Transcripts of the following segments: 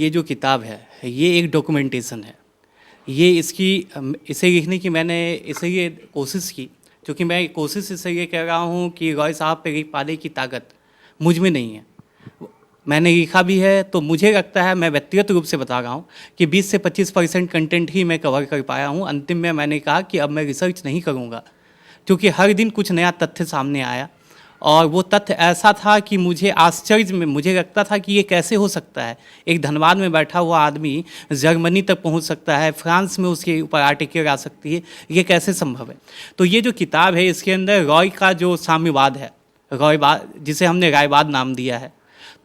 ये जो किताब है ये एक डॉक्यूमेंटेशन है। ये इसे लिखने की मैंने इसलिए कोशिश की क्योंकि मैं कोशिश इसलिए कर रहा हूँ कि रॉय साहब पे पाने की ताकत मुझ में नहीं है। मैंने लिखा भी है तो मुझे लगता है, मैं व्यक्तिगत रूप से बता रहा हूँ कि 20 से 25% कंटेंट ही मैं कवर कर पाया हूँ। अंतिम में मैंने कहा कि अब मैं रिसर्च नहीं करूँगा क्योंकि हर दिन कुछ नया तथ्य सामने आया और वो तथ्य ऐसा था कि मुझे लगता था कि ये कैसे हो सकता है। एक धनबाद में बैठा हुआ आदमी जर्मनी तक पहुंच सकता है, फ्रांस में उसके ऊपर आर्टिकल आ सकती है, ये कैसे संभव है। तो ये जो किताब है इसके अंदर रॉय का जो साम्यवाद है, रॉयवाद जिसे हमने रायवाद नाम दिया है,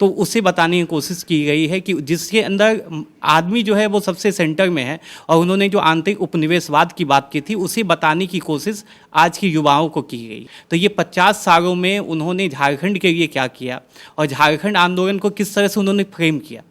तो उसे बताने की कोशिश की गई है कि जिसके अंदर आदमी जो है वो सबसे सेंटर में है और उन्होंने जो आंतरिक उपनिवेशवाद की बात की थी उसे बताने की कोशिश आज के युवाओं को की गई। तो ये 50 सालों में उन्होंने झारखंड के लिए क्या किया और झारखंड आंदोलन को किस तरह से उन्होंने फ्रेम किया,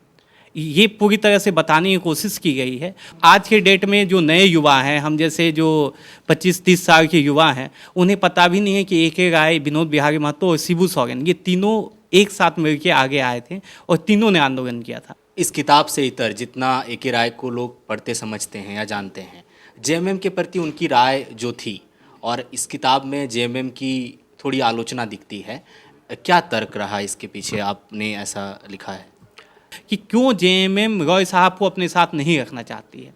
ये पूरी तरह से बताने की कोशिश की गई है। आज के डेट में जो नए युवा हैं, हम जैसे जो 25-30 साल के युवा हैं, उन्हें पता भी नहीं है कि ए.के. राय, विनोद बिहारी महतो और शिबू सोरेन ये तीनों एक साथ मिलकर आगे आए थे और तीनों ने आंदोलन किया था। इस किताब से इतर जितना ए.के. राय को लोग पढ़ते समझते हैं या जानते हैं, जेएमएम के प्रति उनकी राय जो थी, और इस किताब में जेएमएम की थोड़ी आलोचना दिखती है। क्या तर्क रहा इसके पीछे, आपने ऐसा लिखा है कि क्यों जेएमएम रॉय साहब को अपने साथ नहीं रखना चाहती है,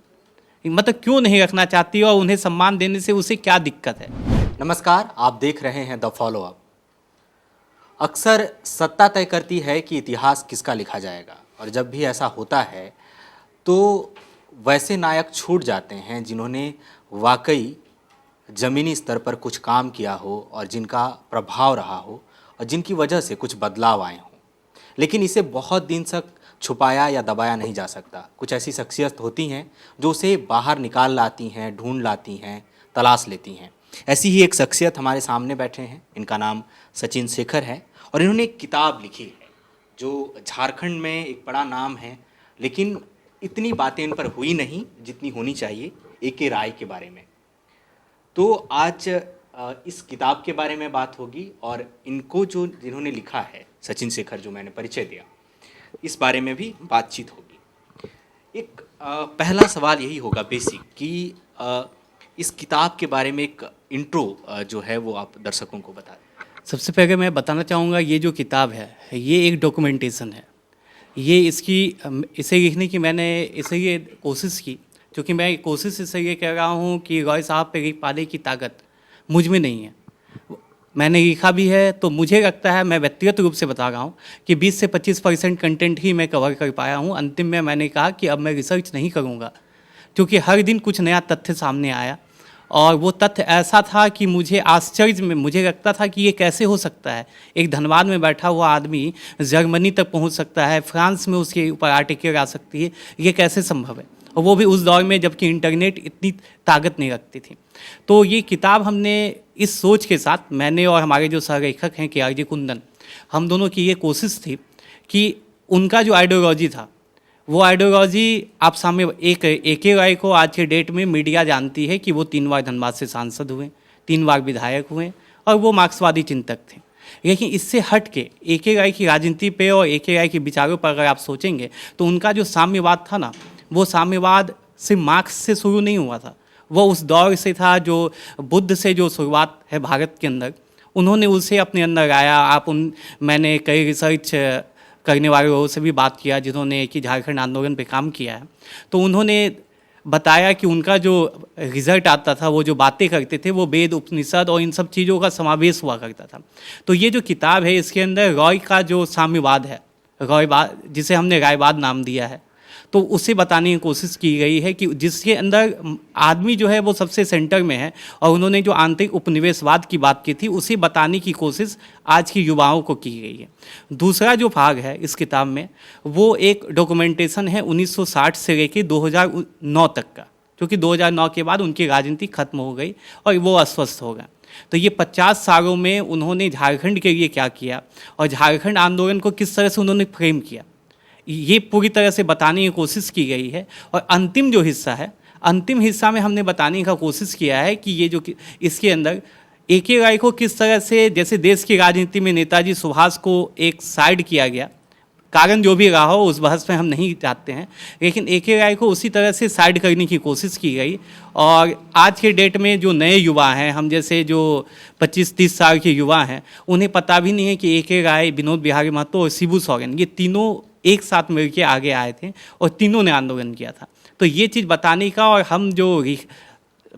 मतलब क्यों नहीं रखना चाहती है और उन्हें सम्मान देने से उसे क्या दिक्कत है। नमस्कार, आप देख रहे हैं द फॉलो अप। अक्सर सत्ता तय करती है कि इतिहास किसका लिखा जाएगा, और जब भी ऐसा होता है तो वैसे नायक छूट जाते हैं जिन्होंने वाकई ज़मीनी स्तर पर कुछ काम किया हो और जिनका प्रभाव रहा हो और जिनकी वजह से कुछ बदलाव आए हों। लेकिन इसे बहुत दिन तक छुपाया या दबाया नहीं जा सकता। कुछ ऐसी शख्सियत होती हैं जो उसे बाहर निकाल लाती हैं, ढूंढ लाती हैं, तलाश लेती हैं। ऐसी ही एक शख्सियत हमारे सामने बैठे हैं। इनका नाम सचिन शेखर है और इन्होंने एक किताब लिखी है जो झारखंड में एक बड़ा नाम है, लेकिन इतनी बातें इन पर हुई नहीं जितनी होनी चाहिए ए.के. राय के बारे में। तो आज इस किताब के बारे में बात होगी और इनको जिन्होंने लिखा है, सचिन शेखर, जो मैंने परिचय दिया, इस बारे में भी बातचीत होगी। एक पहला सवाल यही होगा बेसिक कि इस किताब के बारे में एक इंट्रो जो है वो आप दर्शकों को बता दें। सबसे पहले मैं बताना चाहूँगा ये जो किताब है ये एक डॉक्यूमेंटेशन है। ये इसे लिखने की मैंने इसलिए कोशिश की क्योंकि मैं कोशिश इसलिए कर रहा हूँ कि रॉय साहब पे पाने की ताकत मुझ में नहीं है। मैंने लिखा भी है तो मुझे लगता है, मैं व्यक्तिगत रूप से बता रहा हूँ कि 20 से 25% कंटेंट ही मैं कवर कर पाया हूँ। अंतिम में मैंने कहा कि अब मैं रिसर्च नहीं करूँगा क्योंकि हर दिन कुछ नया तथ्य सामने आया और वो तथ्य ऐसा था कि मुझे लगता था कि ये कैसे हो सकता है। एक धनबाद में बैठा हुआ आदमी जर्मनी तक पहुंच सकता है, फ्रांस में उसके ऊपर आर्टिकल आ सकती है, ये कैसे संभव है, और वो भी उस दौर में जबकि इंटरनेट इतनी ताकत नहीं रखती थी। तो ये किताब हमने इस सोच के साथ, मैंने और हमारे जो सहलेखक हैं के.आर.जे. कुंदन, हम दोनों की ये कोशिश थी कि उनका जो आइडियोलॉजी था वो आइडियोलॉजी आप सामने ए.के. राय को आज के डेट में मीडिया जानती है कि वो 3 बार धनबाद से सांसद हुए, 3 बार विधायक हुए और वो मार्क्सवादी चिंतक थे। लेकिन इससे हट के ए.के. राय की राजनीति पे और ए.के. राय के विचारों पर अगर आप सोचेंगे तो उनका जो साम्यवाद था ना, वो साम्यवाद सिर्फ मार्क्स से शुरू नहीं हुआ था, वो उस दौर से था जो बुद्ध से जो शुरुआत है भारत के अंदर, उन्होंने उसे अपने अंदर आया। मैंने कई रिसर्च करने वाले लोगों से भी बात किया जिन्होंने कि झारखंड आंदोलन पे काम किया है, तो उन्होंने बताया कि उनका जो रिजल्ट आता था, वो जो बातें करते थे, वो वेद, उपनिषद और इन सब चीज़ों का समावेश हुआ करता था। तो ये जो किताब है इसके अंदर रॉय का जो साम्यवाद है, रॉयवाद जिसे हमने रायवाद नाम दिया है, तो उसे बताने की कोशिश की गई है कि जिसके अंदर आदमी जो है वो सबसे सेंटर में है और उन्होंने जो आंतरिक उपनिवेशवाद की बात की थी उसे बताने की कोशिश आज के युवाओं को की गई है। दूसरा जो भाग है इस किताब में वो एक डॉक्यूमेंटेशन है 1960 से लेकर 2009 तक का, क्योंकि 2009 के बाद उनकी राजनीति खत्म हो गई और वो अस्वस्थ हो गए। तो ये 50 सालों में उन्होंने झारखंड के लिए क्या किया और झारखंड आंदोलन को किस तरह से उन्होंने फ्रेम किया, ये पूरी तरह से बताने की कोशिश की गई है। और अंतिम जो हिस्सा है, अंतिम हिस्सा में हमने बताने का कोशिश किया है कि ये जो इसके अंदर ए.के. राय को किस तरह से, जैसे देश की राजनीति में नेताजी सुभाष को एक साइड किया गया, कारण जो भी रहा हो उस बहस में हम नहीं जाते हैं, लेकिन AK राय को उसी तरह से साइड करने की कोशिश की गई। और आज के डेट में जो नए युवा हैं, हम जैसे जो 25-30 साल के युवा हैं, उन्हें पता भी नहीं है कि AK राय, विनोद बिहारी महतो और शिबू सोरेन ये तीनों एक साथ मिलकर आगे आए थे और तीनों ने आंदोलन किया था। तो ये चीज़ बताने का, और हम जो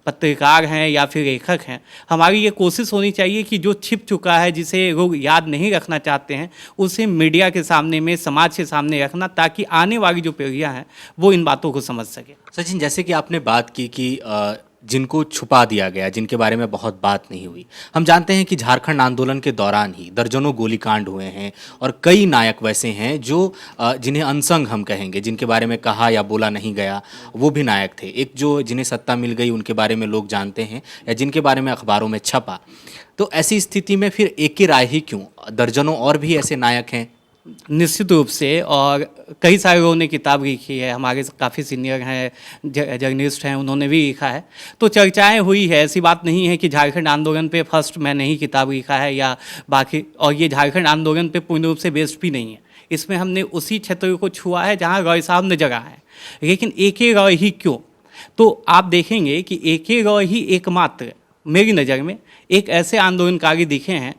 पत्रकार हैं या फिर लेखक हैं, हमारी ये कोशिश होनी चाहिए कि जो छिप चुका है, जिसे लोग याद नहीं रखना चाहते हैं, उसे मीडिया के सामने में, समाज के सामने रखना, ताकि आने वाली जो पीढ़ियाँ हैं वो इन बातों को समझ सके। सचिन, जैसे कि आपने बात की कि जिनको छुपा दिया गया, जिनके बारे में बहुत बात नहीं हुई, हम जानते हैं कि झारखंड आंदोलन के दौरान ही दर्जनों गोलीकांड हुए हैं और कई नायक वैसे हैं जो जिन्हें अनसंग हम कहेंगे, जिनके बारे में कहा या बोला नहीं गया, वो भी नायक थे। एक जो जिन्हें सत्ता मिल गई उनके बारे में लोग जानते हैं या जिनके बारे में अखबारों में छपा। तो ऐसी स्थिति में फिर AK राय ही क्यों? दर्जनों और भी ऐसे नायक हैं। निश्चित रूप से, और कई सारे लोगों ने किताब लिखी है, हमारे काफ़ी सीनियर हैं, जर्नलिस्ट हैं, उन्होंने भी लिखा है। तो चर्चाएं हुई है, ऐसी बात नहीं है कि झारखंड आंदोलन पे फर्स्ट मैंने ही किताब लिखा है या बाकी, और ये झारखंड आंदोलन पे पूर्ण रूप से बेस्ड भी नहीं है। इसमें हमने उसी क्षेत्र को छुआ है जहाँ रॉय साहब ने जगह है। लेकिन AK रॉय ही क्यों? तो आप देखेंगे कि AK रॉय ही एकमात्र मेरी नज़र में एक ऐसे आंदोलनकारी दिखे हैं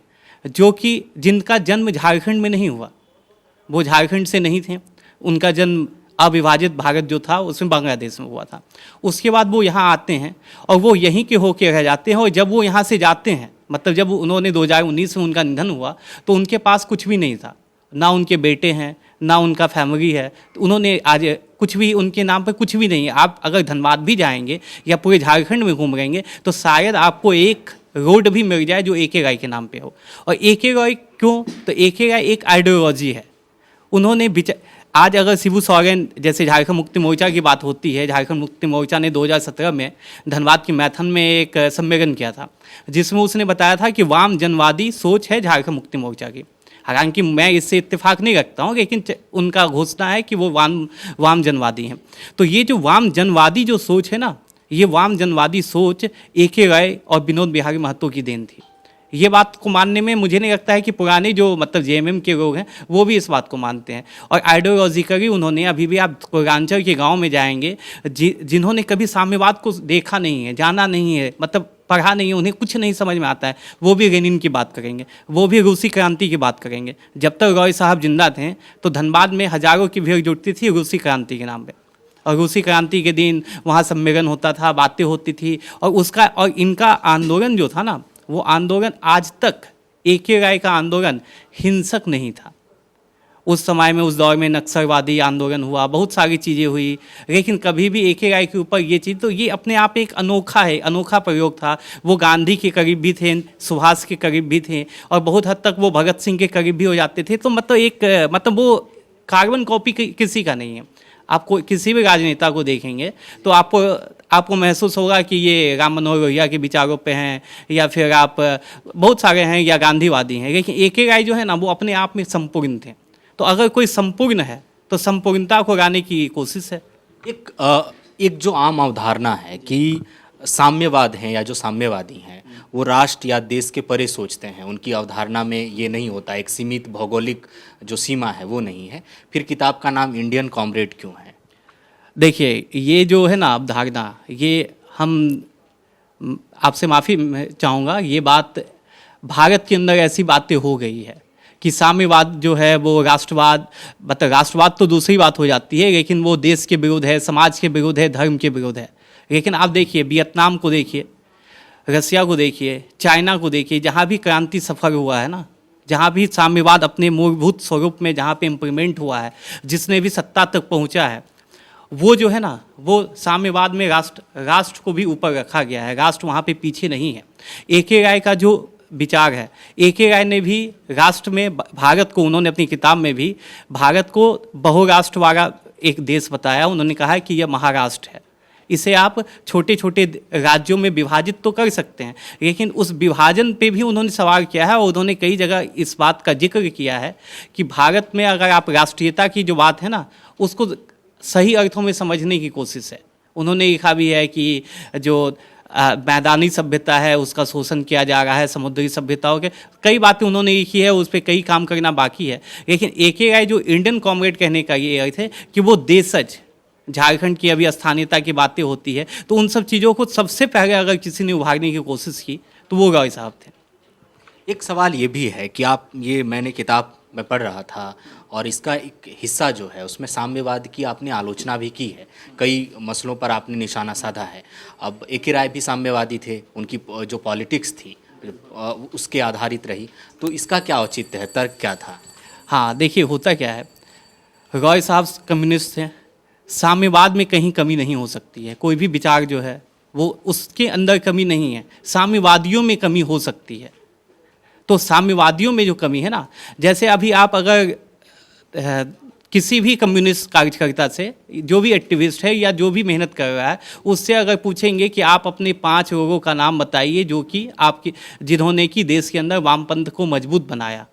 जो कि जिनका जन्म झारखंड में नहीं हुआ, वो झारखंड से नहीं थे, उनका जन्म अविभाजित भारत जो था उसमें बांग्लादेश में हुआ था। उसके बाद वो यहाँ आते हैं और वो यहीं के होके रह जाते हैं। और जब वो यहाँ से जाते हैं, मतलब जब उन्होंने 2019 में उनका निधन हुआ, तो उनके पास कुछ भी नहीं था, ना उनके बेटे हैं, ना उनका फैमिली है। तो उन्होंने आज कुछ भी, उनके नाम पर कुछ भी नहीं है। आप अगर धनबाद भी जाएंगे या पूरे झारखंड में घूम रहेंगे तो शायद आपको एक रोड भी मिल जाए जो AK राय के नाम पे हो। और AK राय क्यों? तो AK राय एक आइडियोलॉजी है। उन्होंने आज अगर शिबू सोरेन, जैसे झारखंड मुक्ति मोर्चा की बात होती है, झारखंड मुक्ति मोर्चा ने 2017 में धनबाद की मैथन में एक सम्मेलन किया था, जिसमें उसने बताया था कि वाम जनवादी सोच है झारखंड मुक्ति मोर्चा की। हालांकि मैं इससे इत्तेफाक नहीं रखता हूँ, लेकिन उनका घोषणा है कि वो वाम जनवादी हैं। तो ये जो वाम जनवादी जो सोच है ना, ये वाम जनवादी सोच AK राय और विनोद बिहारी महतो की देन थी। ये बात को मानने में मुझे नहीं लगता है कि पुराने जो मतलब JMM के लोग हैं वो भी इस बात को मानते हैं। और आइडियोलॉजिकली उन्होंने, अभी भी आप पूर्वांचल के गांव में जाएंगे, जिन्होंने कभी साम्यवाद को देखा नहीं है, जाना नहीं है, मतलब पढ़ा नहीं है, उन्हें कुछ नहीं समझ में आता है, वो भी लेनिन की बात करेंगे, वो भी रूसी क्रांति की बात करेंगे। जब तक रॉय साहब जिंदा थे तो धनबाद में हज़ारों की भीड़ जुटती थी रूसी क्रांति के नाम पर, और रूसी क्रांति के दिन वहाँ सम्मेलन होता था, बातें होती थी। और इनका आंदोलन जो था ना, वो आंदोलन आज तक AK राय का आंदोलन हिंसक नहीं था। उस समय में, उस दौर में नक्सलवादी आंदोलन हुआ, बहुत सारी चीज़ें हुई, लेकिन कभी भी AK राय के ऊपर ये चीज़, तो ये अपने आप एक अनोखा प्रयोग था। वो गांधी के करीब भी थे, सुभाष के करीब भी थे, और बहुत हद तक वो भगत सिंह के करीब भी हो जाते थे। तो मतलब वो कार्बन कॉपी किसी का नहीं है। आपको किसी भी राजनेता को देखेंगे तो आपको महसूस होगा कि ये राम मनोहर लोहिया के विचारों पे हैं, या फिर आप बहुत सारे हैं या गांधीवादी हैं। लेकिन AK राय जो है ना, वो अपने आप में संपूर्ण थे। तो अगर कोई संपूर्ण है तो संपूर्णता को लाने की कोशिश है। एक जो आम अवधारणा है कि साम्यवाद हैं या जो साम्यवादी हैं वो राष्ट्र या देश के परे सोचते हैं, उनकी अवधारणा में ये नहीं होता, एक सीमित भौगोलिक जो सीमा है वो नहीं है। फिर किताब का नाम इंडियन कॉमरेड क्यों है? देखिए, ये जो है ना अवधारणा, ये हम आपसे माफ़ी चाहूँगा, ये बात भारत के अंदर ऐसी बातें हो गई है कि साम्यवाद जो है वो राष्ट्रवाद, मतलब राष्ट्रवाद तो दूसरी बात हो जाती है, लेकिन वो देश के विरुद्ध है, समाज के विरुद्ध है, धर्म के विरुद्ध है। लेकिन आप देखिए, वियतनाम को देखिए, रसिया को देखिए, चाइना को देखिए, जहाँ भी क्रांति सफल हुआ है ना, जहाँ भी साम्यवाद अपने मूलभूत स्वरूप में जहाँ पे इम्प्लीमेंट हुआ है, जिसने भी सत्ता तक पहुँचा है, वो जो है ना, वो साम्यवाद में राष्ट्र को भी ऊपर रखा गया है, राष्ट्र वहाँ पे पीछे नहीं है। AK राय का जो विचार है, AK राय ने भी राष्ट्र में भारत को, उन्होंने अपनी किताब में भी भारत को बहुराष्ट्र वाला एक देश बताया। उन्होंने कहा कि यह महाराष्ट्र है, इसे आप छोटे छोटे राज्यों में विभाजित तो कर सकते हैं, लेकिन उस विभाजन पे भी उन्होंने सवाल किया है। और उन्होंने कई जगह इस बात का जिक्र किया है कि भारत में अगर आप राष्ट्रीयता की जो बात है ना, उसको सही अर्थों में समझने की कोशिश है। उन्होंने लिखा भी है कि जो मैदानी सभ्यता है उसका शोषण किया जा रहा है, समुद्री सभ्यताओं के कई बातें उन्होंने लिखी है, उस पर कई काम करना बाकी है। लेकिन AK राय जो इंडियन कॉमरेड कहने का ये अर्थ है कि वो देशज, झारखंड की अभी स्थानीयता की बातें होती है, तो उन सब चीज़ों को सबसे पहले अगर किसी ने उभारने की कोशिश की तो वो रॉय साहब थे। एक सवाल ये भी है कि आप, ये मैंने किताब में पढ़ रहा था और इसका एक हिस्सा जो है उसमें साम्यवाद की आपने आलोचना भी की है, कई मसलों पर आपने निशाना साधा है। अब AK राय भी साम्यवादी थे, उनकी जो पॉलिटिक्स थी उसके आधारित रही, तो इसका क्या औचित्य है, तर्क क्या था? हाँ देखिए, होता क्या है, रॉय साहब कम्युनिस्ट थे, साम्यवाद में कहीं कमी नहीं हो सकती है, कोई भी विचार जो है वो उसके अंदर कमी नहीं है, साम्यवादियों में कमी हो सकती है। तो साम्यवादियों में जो कमी है ना, जैसे अभी आप अगर किसी भी कम्युनिस्ट कार्यकर्ता से, जो भी एक्टिविस्ट है या जो भी मेहनत कर रहा है, उससे अगर पूछेंगे कि आप अपने 5 लोगों का नाम बताइए जो कि आपकी, जिन्होंने कि देश के अंदर वामपंथ को मजबूत बनाया,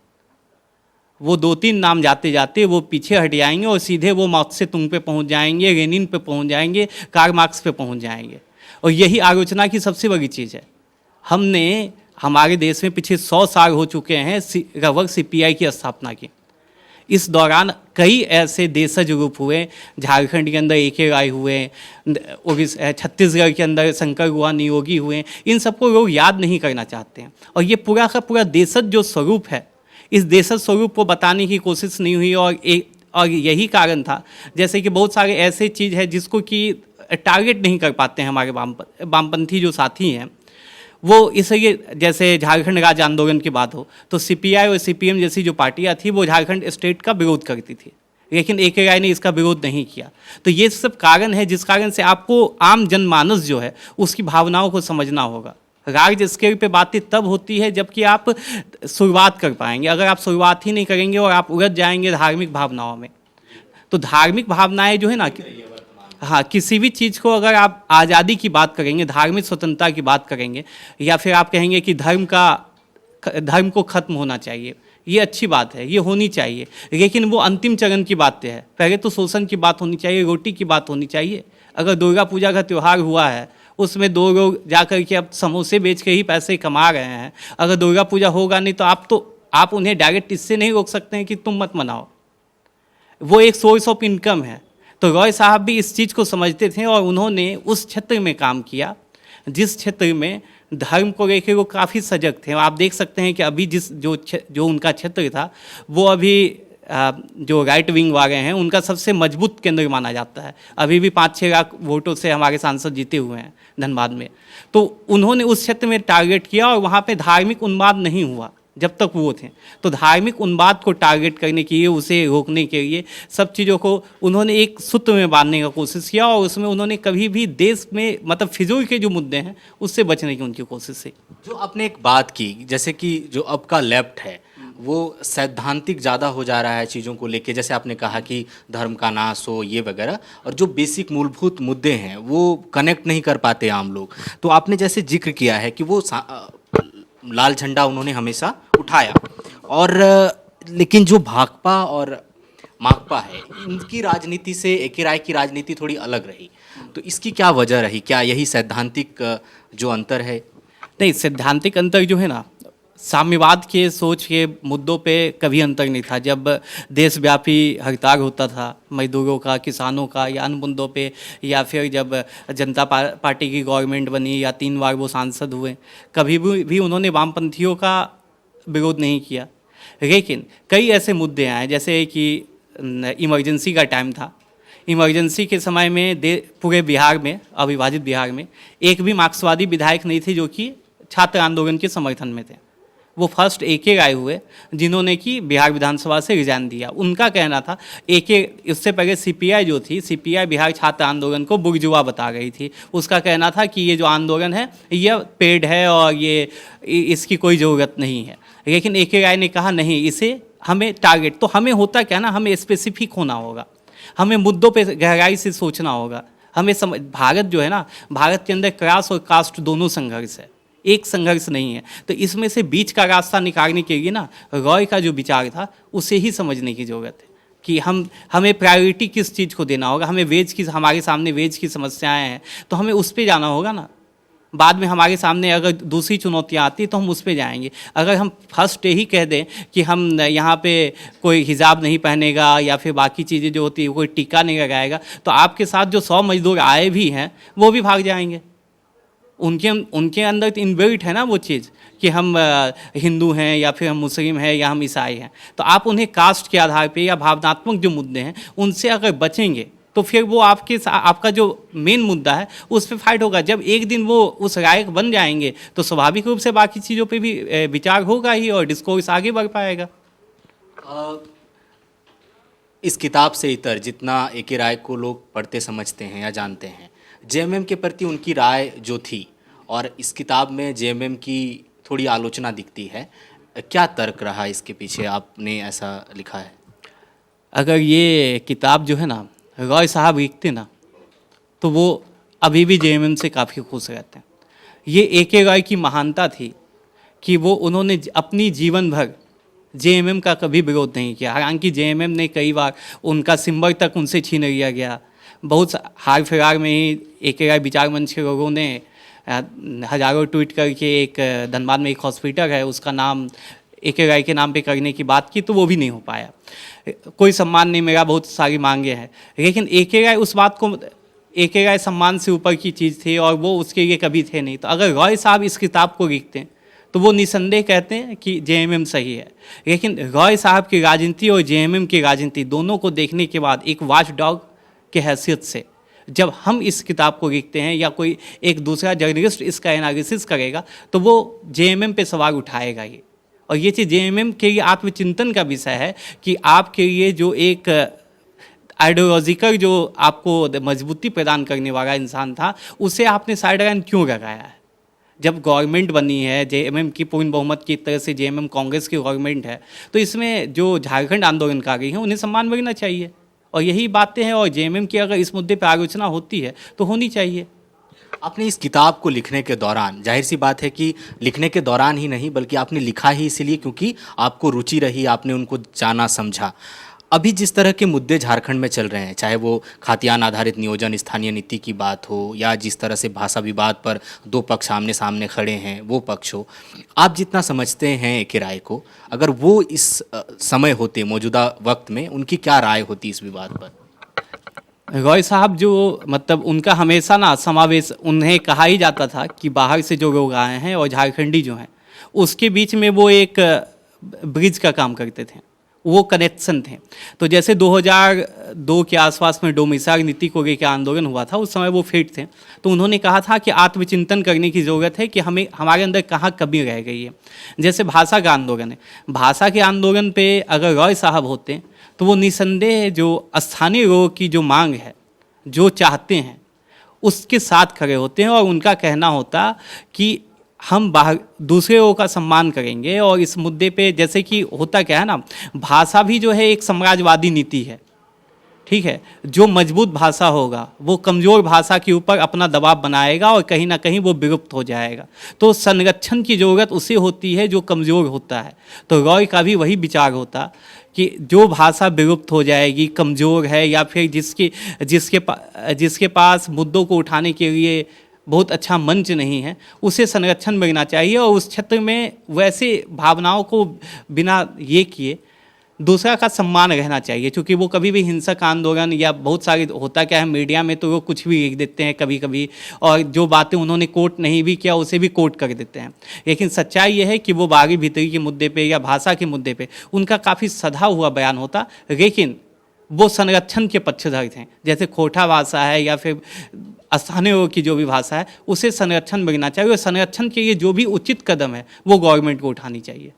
वो 2-3 नाम जाते जाते वो पीछे हट जाएंगे और सीधे वो माओ से तुंग पे पहुंच जाएंगे, लेनिन पे पहुंच जाएंगे, कार्ल मार्क्स पे पहुंच जाएंगे। और यही आलोचना की सबसे बड़ी चीज़ है। हमने, हमारे देश में पिछले 100 साल हो चुके हैं लगभग CPI की स्थापना की। इस दौरान कई ऐसे देशज ग्रुप हुए, झारखंड के अंदर AK राय हुए, छत्तीसगढ़ के अंदर शंकर गुहा नियोगी हुए, इन सबको लोग याद नहीं करना चाहते हैं। और ये पूरा का पूरा देशज जो स्वरूप है, इस देशज स्वरूप को बताने की कोशिश नहीं हुई। और यही कारण था, जैसे कि बहुत सारे ऐसे चीज़ है जिसको कि टारगेट नहीं कर पाते हैं हमारे वामपंथी जो साथी हैं वो, इसलिए जैसे झारखंड राज्य आंदोलन की बात हो तो CPI और CPM जैसी जो पार्टियां थी वो झारखंड स्टेट का विरोध करती थी, लेकिन AK राय ने इसका विरोध नहीं किया। तो ये सब कारण है जिस कारण से आपको आम जनमानस जो है उसकी भावनाओं को समझना होगा। राज्य स्केल पे बातें तब होती है जबकि आप शुरुआत कर पाएंगे। अगर आप शुरुआत ही नहीं करेंगे और आप उलझ जाएंगे धार्मिक भावनाओं में, तो धार्मिक भावनाएं जो है ना, हाँ, किसी भी चीज़ को अगर आप आज़ादी की बात करेंगे, धार्मिक स्वतंत्रता की बात करेंगे, या फिर आप कहेंगे कि धर्म को ख़त्म होना चाहिए, ये अच्छी बात है, ये होनी चाहिए, लेकिन वो अंतिम चरण की बातें हैं। पहले तो शोषण की बात होनी चाहिए, रोटी की बात होनी चाहिए। अगर दुर्गा पूजा का त्यौहार हुआ है, उसमें 2 लोग जाकर के अब समोसे बेच के ही पैसे कमा रहे हैं, अगर दुर्गा पूजा होगा नहीं तो आप उन्हें डायरेक्ट इससे नहीं रोक सकते हैं कि तुम मत मनाओ। वो एक सोर्स ऑफ इनकम है। तो रॉय साहब भी इस चीज़ को समझते थे और उन्होंने उस क्षेत्र में काम किया जिस क्षेत्र में धर्म को लेकर वो काफ़ी सजग थे। आप देख सकते हैं कि अभी जो उनका क्षेत्र था वो अभी जो राइट विंग वाले हैं उनका सबसे मजबूत केंद्र माना जाता है। अभी भी 5-6 लाख वोटों से हमारे सांसद जीते हुए हैं धनबाद में। तो उन्होंने उस क्षेत्र में टारगेट किया और वहाँ पे धार्मिक उन्माद नहीं हुआ जब तक वो थे। तो धार्मिक उन्माद को टारगेट करने के लिए, उसे रोकने के लिए सब चीज़ों को उन्होंने एक सूत्र में बांधने का कोशिश किया और उसमें उन्होंने कभी भी देश में मतलब फिजूल के जो मुद्दे हैं उससे बचने की उनकी कोशिश है। जो आपने एक बात की, जैसे कि जो अब का लेफ्ट है वो सैद्धांतिक ज़्यादा हो जा रहा है चीज़ों को लेके, जैसे आपने कहा कि धर्म का नाश हो ये वगैरह, और जो बेसिक मूलभूत मुद्दे हैं वो कनेक्ट नहीं कर पाते आम लोग। तो आपने जैसे जिक्र किया है कि वो लाल झंडा उन्होंने हमेशा उठाया, और लेकिन जो भाकपा और माकपा है इनकी राजनीति से AK राय की राजनीति थोड़ी अलग रही। तो इसकी क्या वजह रही? क्या यही सैद्धांतिक जो अंतर है? नहीं, सैद्धांतिक अंतर जो है ना, साम्यवाद के सोच के मुद्दों पे कभी अंतर नहीं था। जब देशव्यापी हड़ताल होता था मजदूरों का, किसानों का या अन्य मुद्दों पे, या फिर जब जनता पार्टी की गवर्नमेंट बनी या 3 बार वो सांसद हुए, कभी भी उन्होंने वामपंथियों का विरोध नहीं किया। लेकिन कई ऐसे मुद्दे आए, जैसे कि इमरजेंसी का टाइम था। इमरजेंसी के समय में पूरे बिहार में, अविभाजित बिहार में, एक भी मार्क्सवादी विधायक नहीं थे जो कि छात्र आंदोलन के समर्थन में थे। वो फर्स्ट AK राय हुए जिन्होंने कि बिहार विधानसभा से रिजाइन दिया। उनका कहना था, इससे पहले CPI जो थी, CPI बिहार छात्र आंदोलन को बुर्जुआ बता गई थी। उसका कहना था कि ये जो आंदोलन है ये पेड है और इसकी कोई ज़रूरत नहीं है। लेकिन AK राय ने कहा नहीं, इसे हमें टारगेट, तो हमें होता क्या ना, हमें स्पेसिफिक होना होगा, हमें मुद्दों पर गहराई से सोचना होगा। हमें भारत जो है ना, भारत के अंदर क्लास और कास्ट दोनों संघर्ष है, एक संघर्ष नहीं है। तो इसमें से बीच का रास्ता निकालने के लिए ना, रॉय का जो विचार था उसे ही समझने की ज़रूरत है कि हमें प्रायोरिटी किस चीज़ को देना होगा। हमारे सामने वेज की समस्याएं हैं तो हमें उस पर जाना होगा ना। बाद में हमारे सामने अगर दूसरी चुनौतियाँ आती तो हम उस पे जाएंगे। अगर हम फर्स्ट डे ही कह दें कि हम यहाँ पे कोई हिजाब नहीं पहनेगा या फिर बाकी चीज़ें जो होती है कोई टीका नहीं लगाएगा, तो आपके साथ जो 100 मजदूर आए भी हैं वो भी भाग जाएंगे। उनके उनके अंदर तो इनबिल्ट है ना वो चीज़ कि हम हिंदू हैं या फिर हम मुस्लिम हैं या हम ईसाई हैं। तो आप उन्हें कास्ट के आधार पे या भावनात्मक जो मुद्दे हैं उनसे अगर बचेंगे तो फिर वो आपका जो मेन मुद्दा है उस पर फाइट होगा। जब एक दिन वो उस लायक बन जाएंगे तो स्वाभाविक रूप से बाकी चीज़ों पे भी विचार होगा ही और डिस्कोर्स आगे बढ़ पाएगा। इस किताब से इतर जितना ए.के. राय को लोग पढ़ते समझते हैं या जानते हैं, जेएमएम के प्रति उनकी राय जो थी और इस किताब में जेएमएम की थोड़ी आलोचना दिखती है, क्या तर्क रहा इसके पीछे, आपने ऐसा लिखा है? अगर ये किताब जो है ना रॉय साहब लिखते ना तो वो अभी भी जेएमएम से काफ़ी खुश रहते हैं। ये ए.के. रॉय की महानता थी कि वो उन्होंने अपनी जीवन भर जेएमएम का कभी विरोध नहीं किया। हालांकि जेएमएम ने कई बार उनका सिंबल तक उनसे छीन लिया गया। बहुत हाल फिलहाल में ही ए.के. राय विचार मंच के लोगों ने हजारों ट्वीट करके एक धनबाद में एक हॉस्पिटल है उसका नाम ए.के. राय के नाम पे करने की बात की, तो वो भी नहीं हो पाया। कोई सम्मान नहीं मिला, बहुत सारी मांगे हैं, लेकिन ए.के. राय उस बात को ए.के. राय सम्मान से ऊपर की चीज़ थी और वो उसके लिए कभी थे नहीं। तो अगर रॉय साहब इस किताब को लिखते हैं तो वो निसंदेह कहते हैं कि जेएमएम सही है। लेकिन रॉय साहब की राजनीति और जेएमएम की राजनीति दोनों को देखने के बाद एक वॉच डॉग के हैसियत से जब हम इस किताब को लिखते हैं या कोई एक दूसरा जर्नलिस्ट इसका एनालिसिस करेगा तो वो जेएमएम पे सवाल उठाएगा ये। और ये चीज़ जेएमएम के लिए आत्मचिंतन का विषय है कि आपके लिए जो एक आइडियोलॉजिकल जो आपको मजबूती प्रदान करने वाला इंसान था उसे आपने साइडलाइन क्यों लगाया है। जब गवर्नमेंट बनी है जेएमएम की पूर्ण बहुमत की तरह से, जेएमएम कांग्रेस की गवर्नमेंट है, तो इसमें जो झारखंड आंदोलनकारी हैं उन्हें सम्मान मिलना चाहिए और यही बातें हैं। और जेएमएम की अगर इस मुद्दे पर आलोचना होती है तो होनी चाहिए। आपने इस किताब को लिखने के दौरान, जाहिर सी बात है कि लिखने के दौरान ही नहीं बल्कि आपने लिखा ही इसीलिए क्योंकि आपको रुचि रही, आपने उनको जाना समझा। अभी जिस तरह के मुद्दे झारखंड में चल रहे हैं, चाहे वो खाद्यान्न आधारित नियोजन स्थानीय नीति की बात हो या जिस तरह से भाषा विवाद पर दो पक्ष आमने सामने खड़े हैं वो पक्ष हो, आप जितना समझते हैं ए.के. राय को, अगर वो इस समय होते मौजूदा वक्त में, उनकी क्या राय होती इस विवाद पर? रॉय साहब जो मतलब उनका हमेशा ना समावेश, उन्हें कहा ही जाता था कि बाहर से जो लोग आए हैं और झारखंडी जो हैं उसके बीच में वो एक ब्रिज का काम करते थे, वो कनेक्शन थे। तो जैसे 2002 के आसपास में डोमिसाइल नीति को लेकर आंदोलन हुआ था, उस समय वो फिट थे, तो उन्होंने कहा था कि आत्मचिंतन करने की ज़रूरत है कि हमें हमारे अंदर कहाँ कमी रह गई है। जैसे भाषा का आंदोलन है, भाषा के आंदोलन पे अगर रॉय साहब होते तो वो निसंदेह जो स्थानीय लोगों की जो मांग है, जो चाहते हैं, उसके साथ खड़े होते हैं और उनका कहना होता कि हम बाहर दूसरे लोगों का सम्मान करेंगे। और इस मुद्दे पे जैसे कि होता क्या है ना, भाषा भी जो है एक साम्राज्यवादी नीति है, ठीक है। जो मजबूत भाषा होगा वो कमज़ोर भाषा के ऊपर अपना दबाव बनाएगा और कहीं ना कहीं वो विलुप्त हो जाएगा। तो संरक्षण की ज़रूरत उसे होती है जो कमज़ोर होता है। तो रॉय का भी वही विचार होता कि जो भाषा विलुप्त हो जाएगी, कमज़ोर है या फिर जिसके पास मुद्दों को उठाने के लिए बहुत अच्छा मंच नहीं है, उसे संरक्षण मिलना चाहिए और उस क्षेत्र में वैसे भावनाओं को बिना ये किए दूसरा का सम्मान रहना चाहिए। क्योंकि वो कभी भी हिंसक आंदोलन या बहुत सारे होता क्या है मीडिया में, तो वो कुछ भी लिख देते हैं कभी कभी, और जो बातें उन्होंने कोट नहीं भी किया उसे भी कोट कर देते हैं। लेकिन सच्चाई ये है कि वो बागी भीतरी के मुद्दे पे या भाषा के मुद्दे पे उनका काफ़ी सधा हुआ बयान होता, लेकिन वो संरक्षण के पक्षधर थे। जैसे खोटा भाषा है या फिर स्थानीय लोगों की जो भी भाषा है उसे संरक्षण मिलना चाहिए और संरक्षण के लिए जो भी उचित कदम है वो गवर्नमेंट को उठानी चाहिए।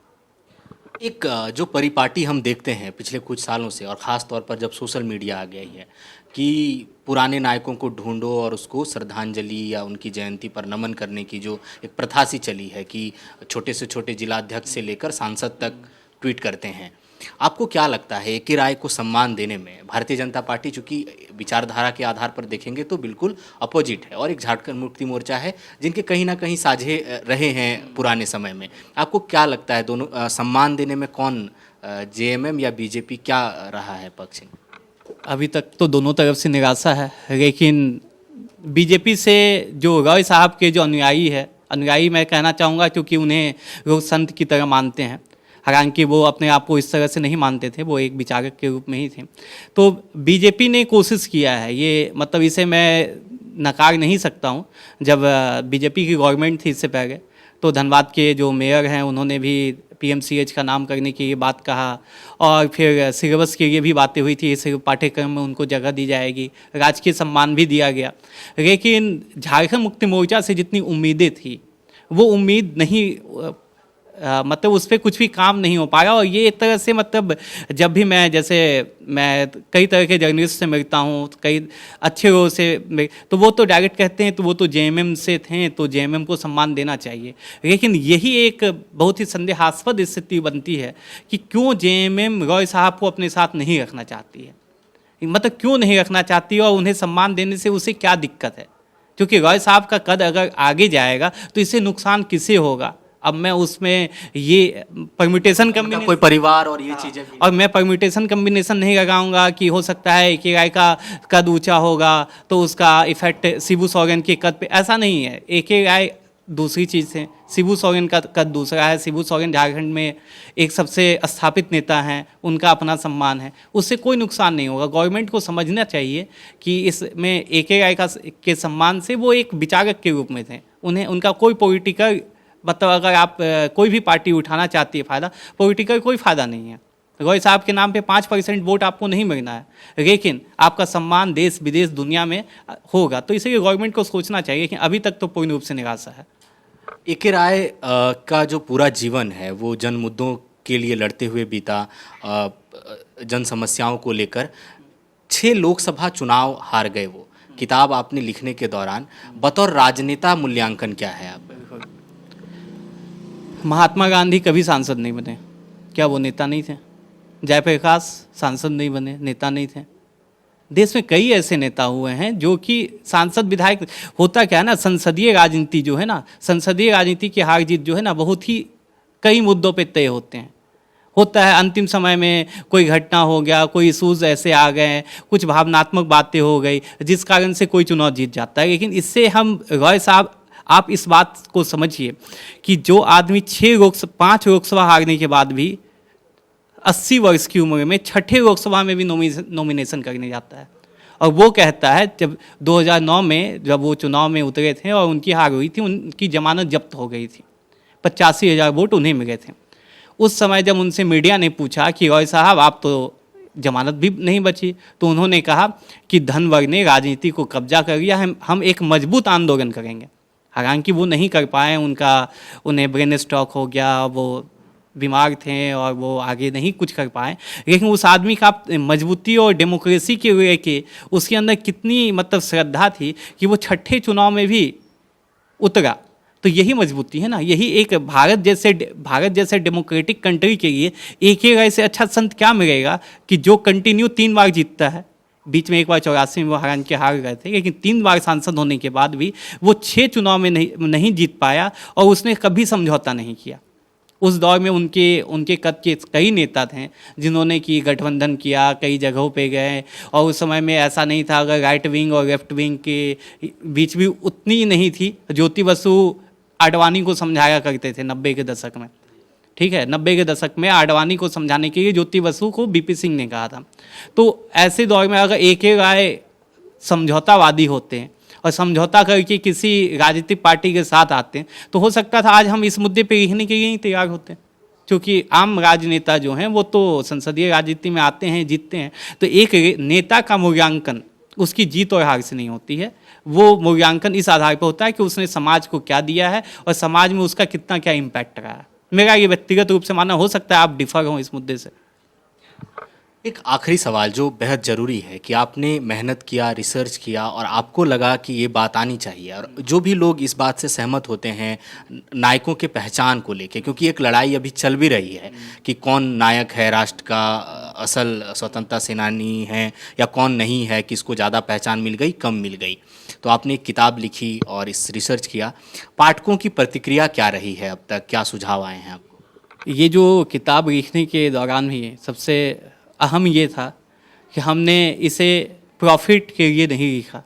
एक जो परिपाटी हम देखते हैं पिछले कुछ सालों से, और ख़ास तौर पर जब सोशल मीडिया आ गई है, कि पुराने नायकों को ढूंढो और उसको श्रद्धांजलि या उनकी जयंती पर नमन करने की जो एक प्रथा सी चली है कि छोटे से छोटे जिलाध्यक्ष से लेकर सांसद तक ट्वीट करते हैं। आपको क्या लगता है ए.के. राय को सम्मान देने में भारतीय जनता पार्टी, चूँकि विचारधारा के आधार पर देखेंगे तो बिल्कुल अपोजिट है, और एक झारखंड मुक्ति मोर्चा है जिनके कहीं ना कहीं साझे रहे हैं पुराने समय में, आपको क्या लगता है दोनों सम्मान देने में कौन, जेएमएम या बीजेपी, क्या रहा है पक्ष? अभी तक तो दोनों तरफ से निराशा है, लेकिन बीजेपी से जो रॉय साहब के जो अनुयायी मैं कहना चाहूँगा, क्योंकि उन्हें लोग संत की तरह मानते हैं, हालांकि वो अपने आप को इस तरह से नहीं मानते थे, वो एक विचारक के रूप में ही थे। तो बीजेपी ने कोशिश किया है, ये मतलब इसे मैं नकार नहीं सकता हूँ। जब बीजेपी की गवर्नमेंट थी इससे पहले, तो धनबाद के जो मेयर हैं उन्होंने भी पीएमसीएच का नाम करने की ये बात कहा, और फिर सिलेबस के लिए भी बातें हुई थी, इस पाठ्यक्रम में उनको जगह दी जाएगी, राजकीय सम्मान भी दिया गया। लेकिन झारखंड मुक्ति मोर्चा से जितनी उम्मीदें थी वो उम्मीद नहीं, मतलब उस पर कुछ भी काम नहीं हो पाया। और ये एक तरह से मतलब जब भी मैं कई तरह के जर्नलिस्ट से मिलता हूँ, कई अच्छे लोगों से तो वो तो डायरेक्ट कहते हैं तो वो तो जेएमएम से थे, तो जेएमएम को सम्मान देना चाहिए। लेकिन यही एक बहुत ही संदेहास्पद स्थिति बनती है कि क्यों जेएमएम रॉय साहब को अपने साथ नहीं रखना चाहती है, मतलब क्यों नहीं रखना चाहती है, और उन्हें सम्मान देने से उसे क्या दिक्कत है। क्योंकि रॉय साहब का कद अगर आगे जाएगा तो इससे नुकसान किसे होगा। अब मैं उसमें ये परम्यूटेशन कम्बिनेशन, कोई परिवार और ये चीजें भी, और मैं परम्यूटेशन कम्बिनेशन नहीं लगाऊंगा कि हो सकता है कि राय का कद ऊंचा होगा तो उसका इफेक्ट शिबू सोरेन के कद पे, ऐसा नहीं है। एक राय दूसरी चीज़ है, शिबू सोरेन का कद दूसरा है। शिबू सोरेन झारखंड में एक सबसे स्थापित नेता हैं, उनका अपना सम्मान है, उससे कोई नुकसान नहीं होगा। गवर्नमेंट को समझना चाहिए कि इसमें एक राय के सम्मान से वो एक विचारक के रूप में थे, उन्हें उनका कोई पॉलिटिकल मतलब अगर आप कोई भी पार्टी उठाना चाहती है फ़ायदा, पॉलिटिकल कोई फ़ायदा नहीं है। रॉय साहब के नाम पे 5% वोट आपको नहीं मिलना है, लेकिन आपका सम्मान देश विदेश दुनिया में होगा। तो इसलिए गवर्नमेंट को सोचना चाहिए कि अभी तक तो पूर्ण रूप से निराशा है। ए.के. राय का जो पूरा जीवन है वो जन मुद्दों के लिए लड़ते हुए बीता, जन समस्याओं को लेकर 6 लोकसभा चुनाव हार गए। वो किताब आपने लिखने के दौरान बतौर राजनेता मूल्यांकन क्या है आप? महात्मा गांधी कभी सांसद नहीं बने, क्या वो नेता नहीं थे? जयप्रकाश सांसद नहीं बने, नेता नहीं थे? देश में कई ऐसे नेता हुए हैं जो कि सांसद विधायक, होता क्या है ना, संसदीय राजनीति जो है ना, संसदीय राजनीति की हार जीत जो है ना, बहुत ही कई मुद्दों पे तय होते हैं। होता है अंतिम समय में कोई घटना हो गया, कोई इशूज़ ऐसे आ गए, कुछ भावनात्मक बातें हो गई जिस कारण से कोई चुनाव जीत जाता है। लेकिन इससे हम रॉय साहब, आप इस बात को समझिए कि जो आदमी 5 लोकसभा हारने के बाद भी 80 वर्ष की उम्र में 6ठे लोकसभा में भी नॉमिनेशन करने जाता है, और वो कहता है जब 2009 में जब वो चुनाव में उतरे थे और उनकी हार हुई थी, उनकी जमानत जब्त हो गई थी, 85,000 वोट उन्हें मिले थे। उस समय जब उनसे मीडिया ने पूछा कि रॉय साहब आप तो जमानत भी नहीं बची, तो उन्होंने कहा कि धन वर्ग ने राजनीति को कब्जा कर लिया, हम एक मजबूत आंदोलन करेंगे। हालांकि वो नहीं कर पाए, उन्हें ब्रेन स्ट्रोक हो गया, वो बीमार थे और वो आगे नहीं कुछ कर पाए। लेकिन उस आदमी का मजबूती और डेमोक्रेसी के लेके उसके अंदर कितनी मतलब श्रद्धा थी कि वो 6ठे चुनाव में भी उतरा। तो यही मजबूती है ना, यही एक भारत जैसे डेमोक्रेटिक कंट्री के लिए एक ही राय से अच्छा संत क्या मिलेगा कि जो कंटिन्यू 3 बार जीतता है। बीच में एक बार 84 में वो हरान के हार गए थे, लेकिन 3 बार सांसद होने के बाद भी वो 6 चुनाव में नहीं जीत पाया, और उसने कभी समझौता नहीं किया। उस दौर में उनके कद के कई नेता थे जिन्होंने कि गठबंधन किया, कई जगहों पे गए, और उस समय में ऐसा नहीं था, अगर राइट विंग और लेफ्ट विंग के बीच भी उतनी नहीं थी। ज्योति बसु आडवाणी को समझाया करते थे 90 के दशक में, ठीक है, 90 के दशक में आडवाणी को समझाने के लिए ज्योति बसु को बीपी सिंह ने कहा था। तो ऐसे दौर में अगर ए.के. राय समझौतावादी होते हैं और समझौता करके किसी राजनीतिक पार्टी के साथ आते हैं, तो हो सकता था आज हम इस मुद्दे पे लिखने के लिए ही तैयार होते हैं। क्योंकि आम राजनेता जो हैं वो तो संसदीय राजनीति में आते हैं, जीतते हैं। तो एक नेता का मूल्यांकन उसकी जीत और हार से नहीं होती है, वो मूल्यांकन इस आधार पर होता है कि उसने समाज को क्या दिया है और समाज में उसका कितना क्या इम्पैक्ट रहा है। मेरा ये व्यक्तिगत रूप से मानना, हो सकता है आप डिफर हों इस मुद्दे से। एक आखिरी सवाल जो बेहद ज़रूरी है कि आपने मेहनत किया, रिसर्च किया और आपको लगा कि ये बात आनी चाहिए, और जो भी लोग इस बात से सहमत होते हैं नायकों के पहचान को लेके, क्योंकि एक लड़ाई अभी चल भी रही है कि कौन नायक है, राष्ट्र का असल स्वतंत्रता सेनानी है या कौन नहीं है, किसको ज़्यादा पहचान मिल गई, कम मिल गई। तो आपने एक किताब लिखी और इस रिसर्च किया, पाठकों की प्रतिक्रिया क्या रही है अब तक, क्या सुझाव आए हैं आपको? ये जो किताब लिखने के दौरान भी सबसे अहम ये था कि हमने इसे प्रॉफिट के लिए नहीं लिखा,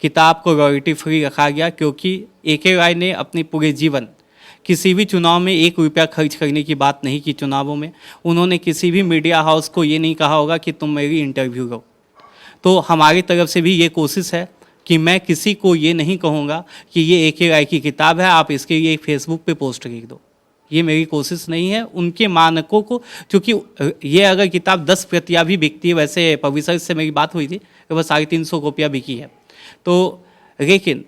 किताब को रॉयल्टी फ्री रखा गया, क्योंकि A.K. राय ने अपने पूरे जीवन किसी भी चुनाव में 1 रुपया खर्च करने की बात नहीं की। चुनावों में उन्होंने किसी भी मीडिया हाउस को ये नहीं कहा होगा कि तुम मेरी इंटरव्यू लो। तो हमारी तरफ से भी ये कोशिश है कि मैं किसी को ये नहीं कहूँगा कि ये A.K. राय की किताब है, आप इसके लिए फेसबुक पे पोस्ट लिख दो। ये मेरी कोशिश नहीं है। उनके मानकों को, क्योंकि ये अगर किताब 10 प्रतियाँ भी बिकती है, वैसे पब्लिशर से मेरी बात हुई थी कि बस 350 कॉपियाँ बिकी है, तो लेकिन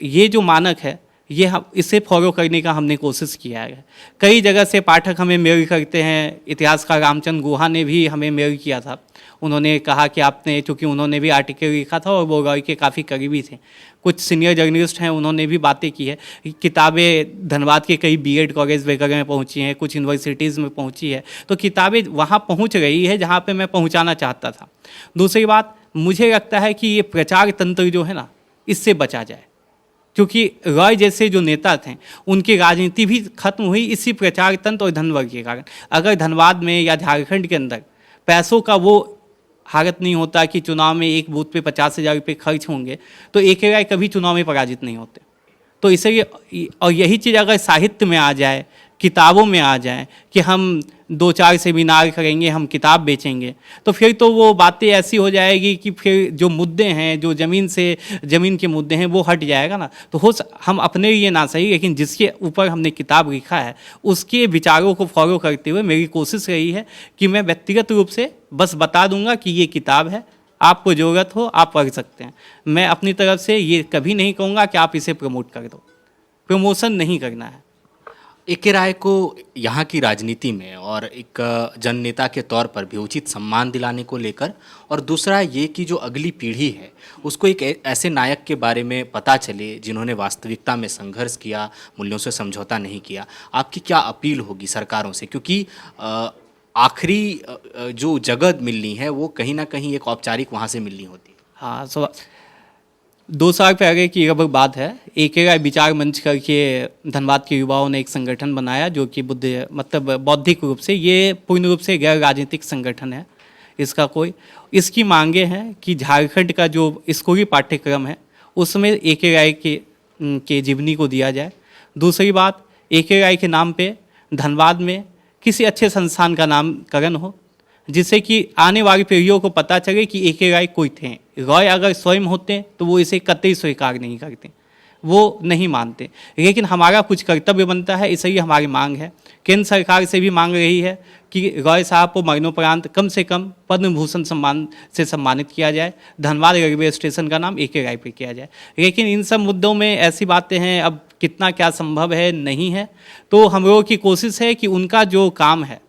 ये जो मानक है ये हम इसे फॉलो करने का हमने कोशिश किया है। कई जगह से पाठक हमें मेल करते हैं। इतिहासकार रामचंद्र गुहा ने भी हमें मेल किया था। उन्होंने कहा कि आपने, चूँकि उन्होंने भी आर्टिकल लिखा था और वो रॉय के काफ़ी करीबी थे, कुछ सीनियर जर्नलिस्ट हैं, उन्होंने भी बातें की है। किताबें धनबाद के कई B.Ed कॉलेज वगैरह में पहुंची हैं, कुछ यूनिवर्सिटीज़ में पहुंची है, तो किताबें वहां पहुंच रही है जहां पे मैं पहुंचाना चाहता था। दूसरी बात, मुझे लगता है कि ये प्रचार तंत्र जो है ना, इससे बचा जाए, क्योंकि रॉय जैसे जो नेता थे उनकी राजनीति भी खत्म हुई इसी प्रचार तंत्र और धनवर्ग के कारण। अगर धनबाद में या झारखंड के अंदर पैसों का वो हालत नहीं होता कि चुनाव में एक बूथ पे 50,000 रुपये खर्च होंगे, तो A.K. राय कभी चुनाव में पराजित नहीं होते। तो इसलिए, और यही चीज़ अगर साहित्य में आ जाए, किताबों में आ जाए कि हम 2-4 सेमिनार करेंगे, हम किताब बेचेंगे, तो फिर तो वो बातें ऐसी हो जाएगी कि फिर जो मुद्दे हैं, जो ज़मीन के मुद्दे हैं, वो हट जाएगा ना। तो हम अपने लिए ना सही, लेकिन जिसके ऊपर हमने किताब लिखा है उसके विचारों को फॉलो करते हुए मेरी कोशिश रही है कि मैं व्यक्तिगत रूप से बस बता दूंगा कि ये किताब है, आपको ज़रूरत हो आप पढ़ सकते हैं। मैं अपनी तरफ से ये कभी नहीं कहूँगा कि आप इसे प्रमोट कर दो, प्रमोशन नहीं करना है। A.K. राय को यहाँ की राजनीति में और एक जननेता के तौर पर भी उचित सम्मान दिलाने को लेकर, और दूसरा ये कि जो अगली पीढ़ी है उसको एक ऐसे नायक के बारे में पता चले जिन्होंने वास्तविकता में संघर्ष किया, मूल्यों से समझौता नहीं किया, आपकी क्या अपील होगी सरकारों से? क्योंकि आखिरी जो जगह मिलनी है वो कहीं ना कहीं एक औपचारिक वहाँ से मिलनी होती है। हाँ, 2 साल पहले की लगभग बात है। A.K. राय विचार मंच करके धनबाद के युवाओं ने एक संगठन बनाया, जो कि बौद्धिक रूप से, ये पूर्ण रूप से गैर राजनीतिक संगठन है। इसकी मांगे हैं कि झारखंड का जो स्कूली पाठ्यक्रम है उसमें A.K. राय के जीवनी को दिया जाए। दूसरी बात, A.K. राय के नाम पे धनबाद में किसी अच्छे संस्थान का नामकरण हो, जिससे कि आने वाली पीढ़ियों को पता चले कि A.K. राय कोई थे। रॉय अगर स्वयं होते तो वो इसे कतई स्वीकार नहीं करते, वो नहीं मानते, लेकिन हमारा कुछ कर्तव्य बनता है, इसलिए हमारी मांग है। केंद्र सरकार से भी मांग रही है कि रॉय साहब को मरणोपरांत कम से कम पद्म भूषण सम्मान से सम्मानित किया जाए, धनबाद रेलवे स्टेशन का नाम A.K. राय पे किया जाए। लेकिन इन सब मुद्दों में ऐसी बातें हैं, अब कितना क्या संभव है नहीं है, तो हम लोगों की कोशिश है कि उनका जो काम है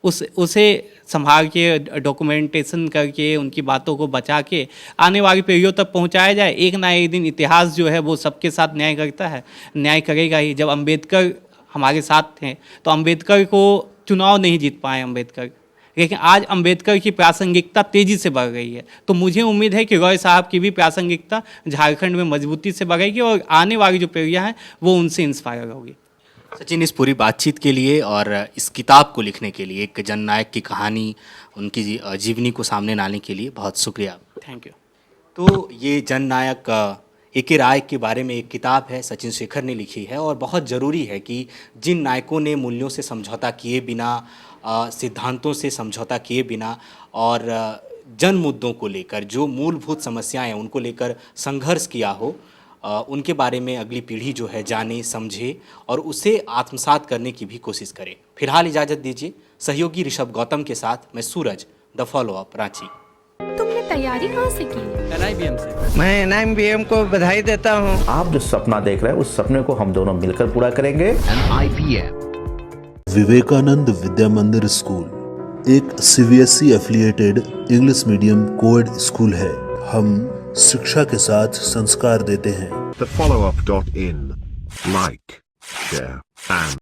उसे संभाल के, डॉक्यूमेंटेशन करके, उनकी बातों को बचा के आने वाली पीढ़ियों तक पहुंचाया जाए। एक ना एक दिन इतिहास जो है वो सबके साथ न्याय करता है, न्याय करेगा ही। जब अंबेडकर हमारे साथ थे तो अंबेडकर को चुनाव नहीं जीत पाए अंबेडकर, लेकिन आज अंबेडकर की प्रासंगिकता तेज़ी से बढ़ रही है। तो मुझे उम्मीद है कि रॉय साहब की भी प्रासंगिकता झारखंड में मजबूती से बढ़ेगी और आने वाली जो पीढ़ियाँ हैं वो उनसे इंस्पायर होगी। सचिन, इस पूरी बातचीत के लिए और इस किताब को लिखने के लिए, एक जननायक की कहानी, उनकी जीवनी को सामने लाने के लिए बहुत शुक्रिया। Thank you. तो ये जननायक A.K. राय के बारे में एक किताब है, सचिन शेखर ने लिखी है, और बहुत ज़रूरी है कि जिन नायकों ने मूल्यों से समझौता किए बिना, सिद्धांतों से समझौता किए बिना और जन मुद्दों को लेकर, जो मूलभूत समस्याएं हैं उनको लेकर संघर्ष किया हो, उनके बारे में अगली पीढ़ी जो है जाने, समझे और उसे आत्मसात करने की भी कोशिश करे। फिलहाल इजाज़त दीजिए। सहयोगी ऋषभ गौतम के साथ मैं सूरज, द फॉलो अप, रांची। तुमने तैयारी कहाँ से की? NIBM से। मैं NIBM को बधाई देता हूँ। आप जो सपना देख रहे हैं उस सपने को हम दोनों मिलकर पूरा करेंगे। NIBM विवेकानंद विद्या मंदिर स्कूल एक CBSE affiliated English medium coed school है। हम शिक्षा के साथ संस्कार देते हैं। thefollowup.in, like, share and